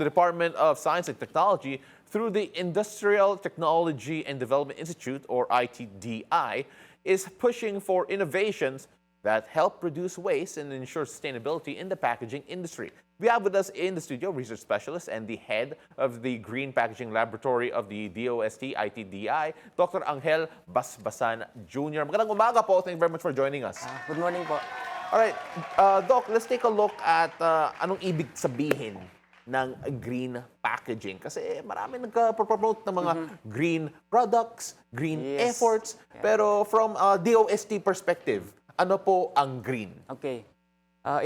the Department of Science and Technology, through the Industrial Technology and Development Institute, or ITDI, is pushing for innovations that help reduce waste and ensure sustainability in the packaging industry. We have with us in the studio research specialist and the head of the Green Packaging Laboratory of the DOST-ITDI, Dr. Angel Basbasan Jr. Magandang umaga po. Thank you very much for joining us. Good morning po. Alright, Doc, let's take a look at anong ibig sabihin ng green packaging. Kasi marami nagka-promote ng mga green products, green efforts. Pero from a DOST perspective, ano po ang green? Okay.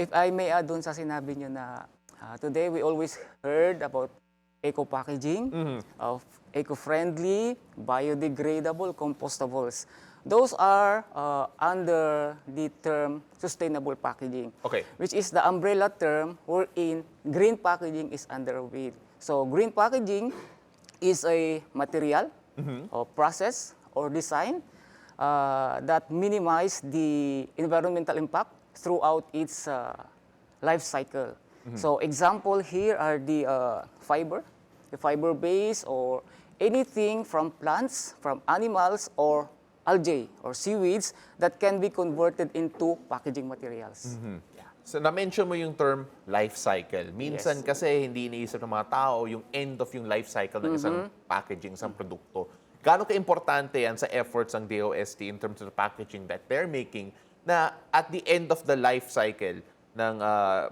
If I may add dun sa sinabi nyo na today we always heard about eco-packaging, of eco-friendly, biodegradable, compostables. Those are under the term sustainable packaging, which is the umbrella term wherein green packaging is underway. So green packaging is a material or process or design that minimize the environmental impact throughout its life cycle. So example here are the fiber base or anything from plants, from animals, or algae or seaweeds that can be converted into packaging materials. So na-mention mo yung term life cycle. Minsan kasi hindi iniisip ng mga tao yung end of yung life cycle ng isang packaging, isang produkto. Gaano ka-importante yan sa efforts ng DOST in terms of the packaging that they're making na at the end of the life cycle ng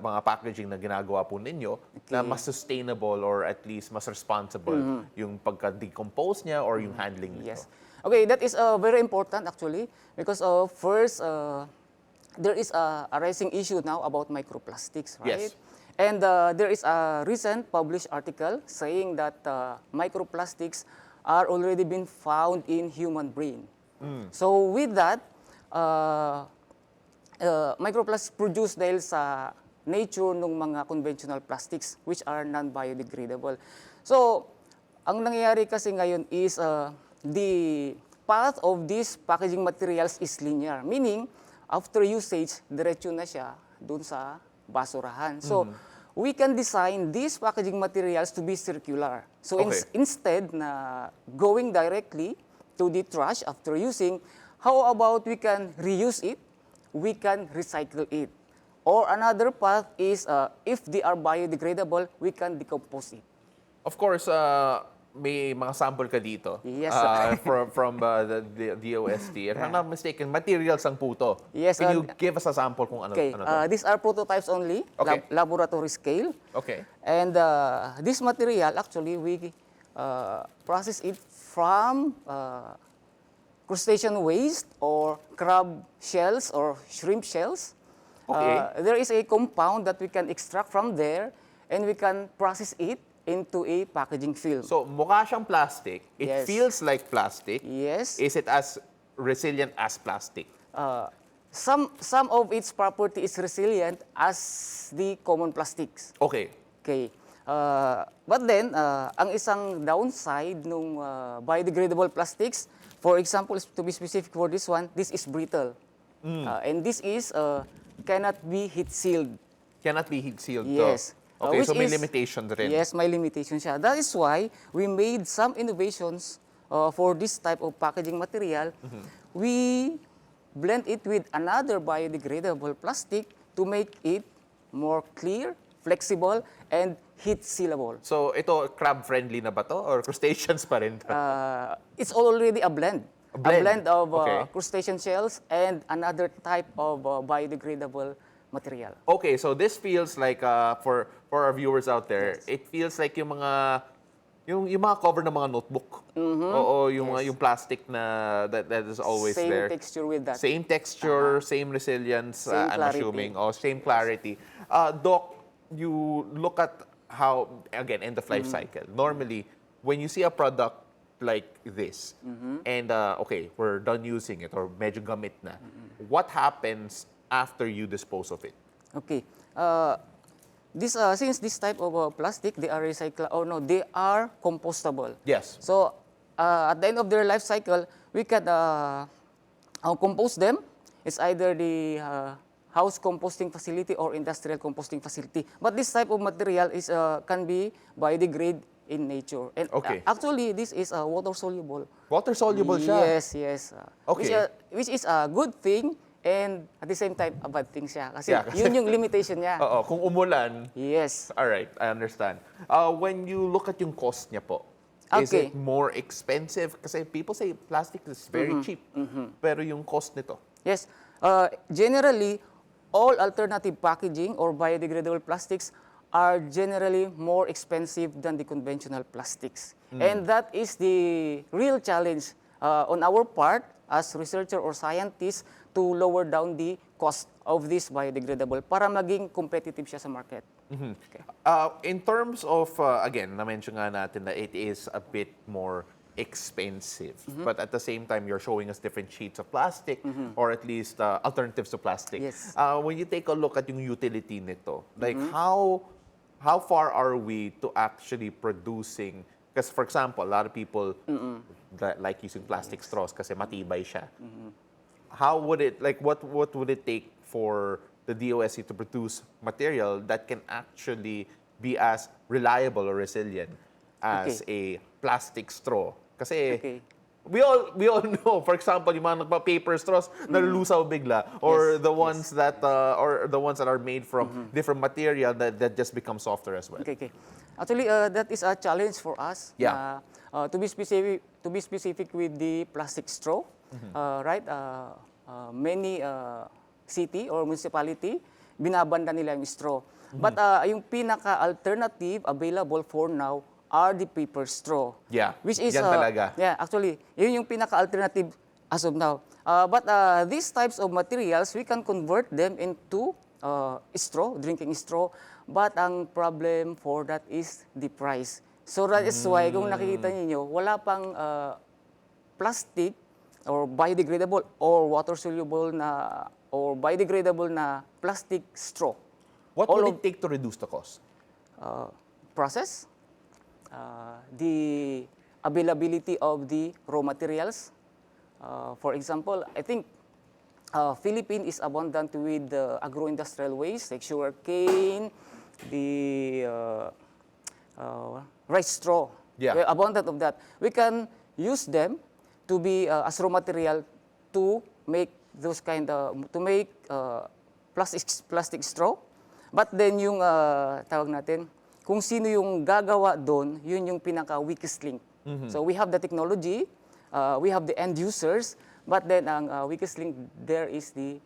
mga packaging na ginagawa po ninyo na mas sustainable or at least mas responsible yung pagka-decompose niya or yung handling nito? Okay, that is very important actually because first, there is a rising issue now about microplastics, right? And there is a recent published article saying that microplastics are already been found in human brain. So with that, microplastics produced dahil sa nature ng mga conventional plastics which are non-biodegradable. So, ang nangyayari kasi ngayon is the path of these packaging materials is linear. Meaning, after usage, diretso na siya dun sa basurahan. So, we can design these packaging materials to be circular. So, instead na going directly to the trash after using, how about we can reuse it? We can recycle it. Or another path is, if they are biodegradable, we can decompose it. Of course, may mga sample ka dito from the DOST. If I'm not mistaken, materials ang puto. Can you give us a sample kung ano? These are prototypes only, laboratory scale. And this material, actually, we process it from crustacean waste or crab shells or shrimp shells. There is a compound that we can extract from there and we can process it into a packaging film. So, mukha siyang plastic. It feels like plastic. Is it as resilient as plastic? Some of its property is resilient as the common plastics. But then, ang isang downside ng biodegradable plastics, for example, to be specific for this one, this is brittle. And this is cannot be heat sealed. Cannot be heat sealed. So may limitations rin. May limitations siya. That is why we made some innovations for this type of packaging material. We blend it with another biodegradable plastic to make it more clear, flexible, and heat sealable. So ito, crab-friendly na ba to or crustaceans pa rin? It's already a blend. A blend of crustacean shells and another type of biodegradable material. So this feels like, for our viewers out there, it feels like yung mga cover ng mga notebook. Oo, yung plastic na that is always there. Same texture with that. Same texture, same resilience, I'm assuming. Same clarity. Doc, you look at how, again, end of life cycle. Normally, when you see a product like this, and we're done using it or medyo gamit na, what happens after you dispose of it? Since this type of plastic, they are recyclable, they are compostable. So, at the end of their life cycle, we can compose them. It's either the house composting facility or industrial composting facility. But this type of material is can be biodegradable in nature. And Okay. actually, this is water soluble. Water soluble siya. Yes. Okay. Which is a good thing and at the same time a bad thing siya. Kasi Yeah, kasi- yun yung limitation niya. Oo, kung umulan, Yes. all right, I understand. When you look at yung cost niya po, is Okay. it more expensive? Kasi people say plastic is very cheap. Pero yung cost nito, Yes. Generally, all alternative packaging or biodegradable plastics are generally more expensive than the conventional plastics. And that is the real challenge on our part as researcher or scientists to lower down the cost of this biodegradable para maging competitive siya sa market. Okay. in terms of, again, na-mention nga natin that it is a bit more expensive. But at the same time, you're showing us different sheets of plastic or at least alternatives to plastic. Yes. When you take a look at yung utility nito, like how far are we to actually producing, because for example, a lot of people that like using plastic straws kasi matibay siya. How would it, like what would it take for the DOST to produce material that can actually be as reliable or resilient as a plastic straw? Kasi Okay. we all know, for example, yung mga nagpa-paper straws nalulusaw bigla, or Yes, the ones that are made from different material that just become softer as well. Okay. Actually, that is a challenge for us. Yeah. To be specific with the plastic straw, right? Many city or municipality binabanda nila yung straw. But yung pinaka-alternative available for now are the paper straw. Yeah, Which is yan talaga. Yeah, actually, yun yung pinaka-alternative as of now. But these types of materials, we can convert them into straw, drinking straw. But ang problem for that is the price. So that is why kung nakikita niyo, wala pang plastic or biodegradable or water soluble na or biodegradable na plastic straw. What all would it take to reduce the cost? Process, the availability of the raw materials. For example, I think Philippines is abundant with agro-industrial waste like sugar cane, the rice straw. Yeah. We're abundant of that. We can use them to be as raw material to make those to make plastic straw. But then yung tawag natin, kung sino yung gagawa doon, yun yung pinaka-weakest link. So we have the technology, we have the end users, but then ang weakest link there is the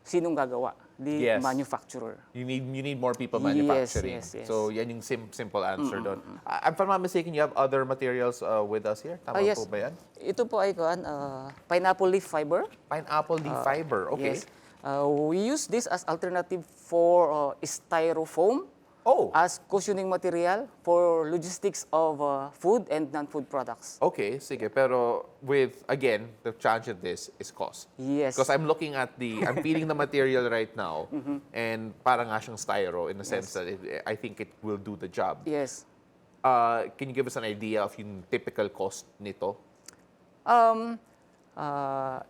sinong gagawa, the Yes. manufacturer. You need more people Yes, manufacturing. yes. So yan yung simple answer doon. If I'm not mistaken, you have other materials with us here. Tama Yes. po ba yan? Ito po ay pineapple leaf fiber. Pineapple leaf fiber. Okay. Yes. We use this as alternative for styrofoam Oh, as cushioning material for logistics of food and non-food products. okay. Sige. Pero with, again, the challenge of this is cost. Yes. Because I'm looking at I'm feeling the material right now, and parang nga siyang styro in the sense that I think it will do the job. Yes. Can you give us an idea of yung typical cost nito?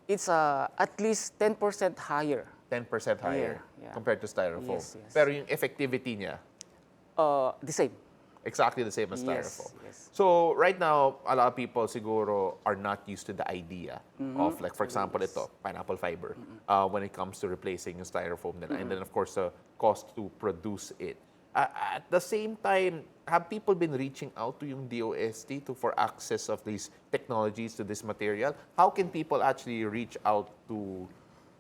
It's at least 10% higher. 10% higher Yeah. compared to styrofoam. Yes, yes. Pero yung effectivity niya, The same. exactly the same as Yes, styrofoam. yes. So right now, a lot of people siguro are not used to the idea of, like, for example, ito, pineapple fiber, when it comes to replacing yung styrofoam nila. And then, of course, the cost to produce it. At the same time, have people been reaching out to yung DOST for access of these technologies to this material? How can people actually reach out to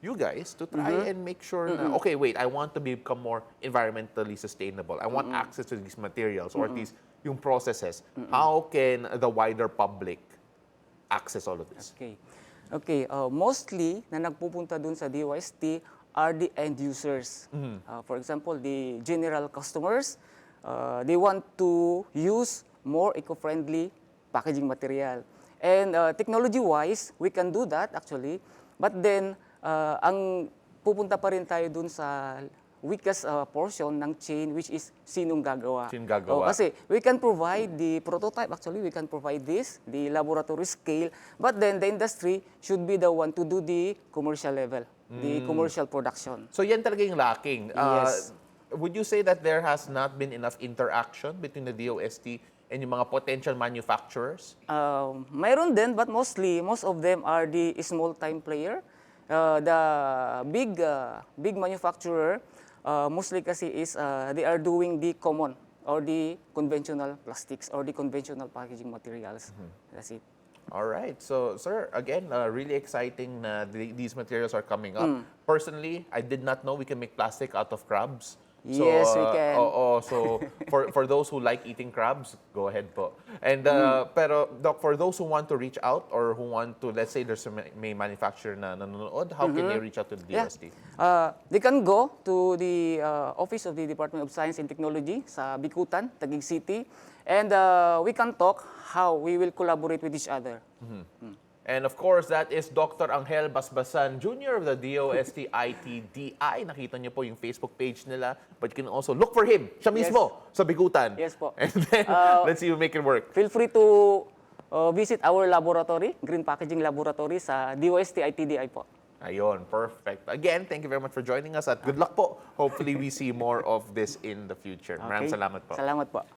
you guys to try and make sure na, okay, wait, I want to become more environmentally sustainable. I want access to these materials or at least yung processes. How can the wider public access all of this? Okay. Mostly na nagpupunta dun sa DOST are the end users. For example, the general customers, they want to use more eco-friendly packaging material. And technology-wise, we can do that actually. But then, ang pupunta pa rin tayo dun sa weakest portion ng chain, which is sinong gagawa. Sinong gagawa. Kasi we can provide the prototype, actually we can provide this, the laboratory scale, but then the industry should be the one to do the commercial level. the commercial production. So yan talaga yung lacking. Yes. Would you say that there has not been enough interaction between the DOST and yung mga potential manufacturers? Mayroon din, but most of them are the small-time player. The big manufacturer, mostly kasi is they are doing the common or the conventional plastics or the conventional packaging materials. That's it. All right. So, sir, again, really exciting na these materials are coming up. Personally, I did not know we can make plastic out of crabs. So, Yes, we can. So, for those who like eating crabs, go ahead po. And, pero, Doc, for those who want to reach out or who want to, let's say there's a may manufacturer na nanonood, how can they reach out to the DOST? They can go to the office of the Department of Science and Technology sa Bicutan, Taguig City, and we can talk how we will collaborate with each other. And of course, that is Dr. Angel Basbasan Jr. of the DOST-ITDI. Nakita niyo po yung Facebook page nila. But you can also look for him, siya mismo, sa Bigutan. Yes po. And then, let's see you make it work. Feel free to visit our laboratory, Green Packaging Laboratory sa DOST-ITDI po. Ayun, perfect. Again, thank you very much for joining us at good luck po. Hopefully, we see more of this in the future. Maraming salamat po. Salamat po.